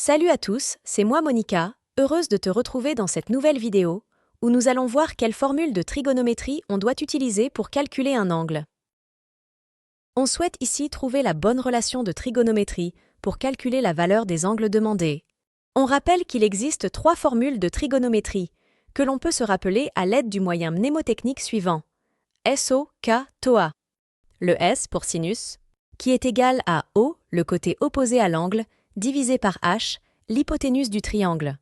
Salut à tous, c'est moi Monica, heureuse de te retrouver dans cette nouvelle vidéo, où nous allons voir quelle formule de trigonométrie on doit utiliser pour calculer un angle. On souhaite ici trouver la bonne relation de trigonométrie pour calculer la valeur des angles demandés. On rappelle qu'il existe 3 formules de trigonométrie, que l'on peut se rappeler à l'aide du moyen mnémotechnique suivant. SO, K, TOA. Le S pour sinus, qui est égal à O, le côté opposé à l'angle, divisé par H, l'hypoténuse du triangle.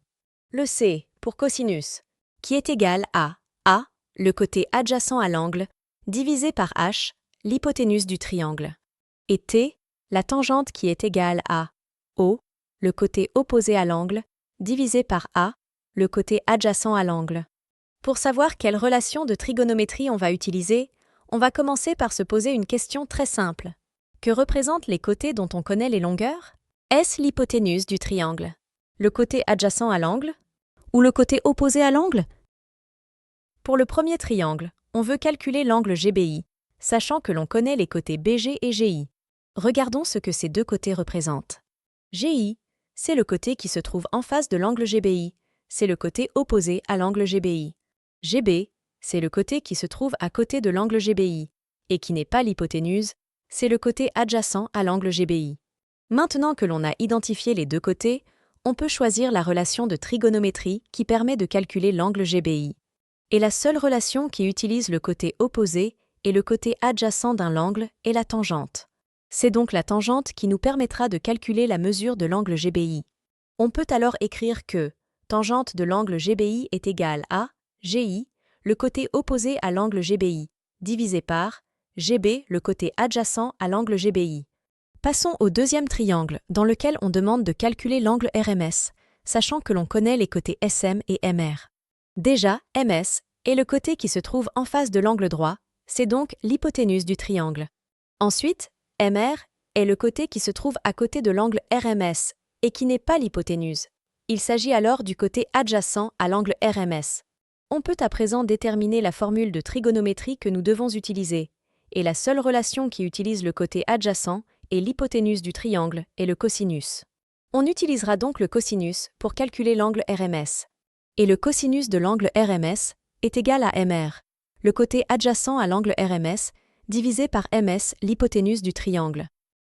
Le C pour cosinus, qui est égal à A, le côté adjacent à l'angle, divisé par H, l'hypoténuse du triangle. Et T, la tangente qui est égale à O, le côté opposé à l'angle, divisé par A, le côté adjacent à l'angle. Pour savoir quelle relation de trigonométrie on va utiliser, on va commencer par se poser une question très simple. Que représentent les côtés dont on connaît les longueurs? Est-ce l'hypoténuse du triangle? Le côté adjacent à l'angle? Ou le côté opposé à l'angle? Pour le premier triangle, on veut calculer l'angle GBI, sachant que l'on connaît les côtés BG et GI. Regardons ce que ces deux côtés représentent. GI, c'est le côté qui se trouve en face de l'angle GBI, c'est le côté opposé à l'angle GBI. GB, c'est le côté qui se trouve à côté de l'angle GBI, et qui n'est pas l'hypoténuse, c'est le côté adjacent à l'angle GBI. Maintenant que l'on a identifié les deux côtés, on peut choisir la relation de trigonométrie qui permet de calculer l'angle GBI. Et la seule relation qui utilise le côté opposé et le côté adjacent d'un angle est la tangente. C'est donc la tangente qui nous permettra de calculer la mesure de l'angle GBI. On peut alors écrire que tangente de l'angle GBI est égale à GI, le côté opposé à l'angle GBI, divisé par GB, le côté adjacent à l'angle GBI. Passons au deuxième triangle, dans lequel on demande de calculer l'angle RMS, sachant que l'on connaît les côtés SM et MR. Déjà, MS est le côté qui se trouve en face de l'angle droit, c'est donc l'hypoténuse du triangle. Ensuite, MR est le côté qui se trouve à côté de l'angle RMS et qui n'est pas l'hypoténuse. Il s'agit alors du côté adjacent à l'angle RMS. On peut à présent déterminer la formule de trigonométrie que nous devons utiliser, et la seule relation qui utilise le côté adjacent est l'hypoténuse du triangle et le cosinus. On utilisera donc le cosinus pour calculer l'angle RMS. Et le cosinus de l'angle RMS est égal à MR, le côté adjacent à l'angle RMS, divisé par MS, l'hypoténuse du triangle.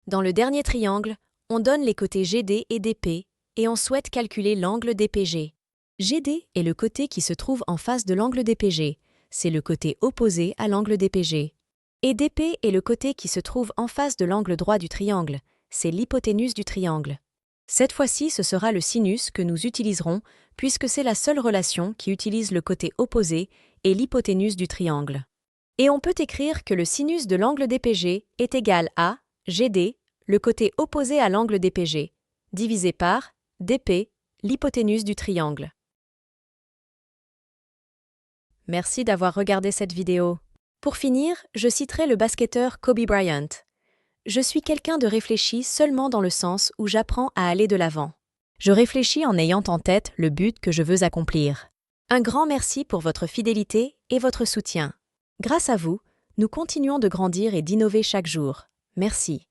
Dans le dernier triangle, on donne les côtés GD et DP, et on souhaite calculer l'angle DPG. GD est le côté qui se trouve en face de l'angle DPG, c'est le côté opposé à l'angle DPG. Et DP est le côté qui se trouve en face de l'angle droit du triangle, c'est l'hypoténuse du triangle. Cette fois-ci, ce sera le sinus que nous utiliserons, puisque c'est la seule relation qui utilise le côté opposé et l'hypoténuse du triangle. Et on peut écrire que le sinus de l'angle DPG est égal à GD, le côté opposé à l'angle DPG, divisé par DP, l'hypoténuse du triangle. Merci d'avoir regardé cette vidéo. Pour finir, je citerai le basketteur Kobe Bryant. Je suis quelqu'un de réfléchi seulement dans le sens où j'apprends à aller de l'avant. Je réfléchis en ayant en tête le but que je veux accomplir. Un grand merci pour votre fidélité et votre soutien. Grâce à vous, nous continuons de grandir et d'innover chaque jour. Merci.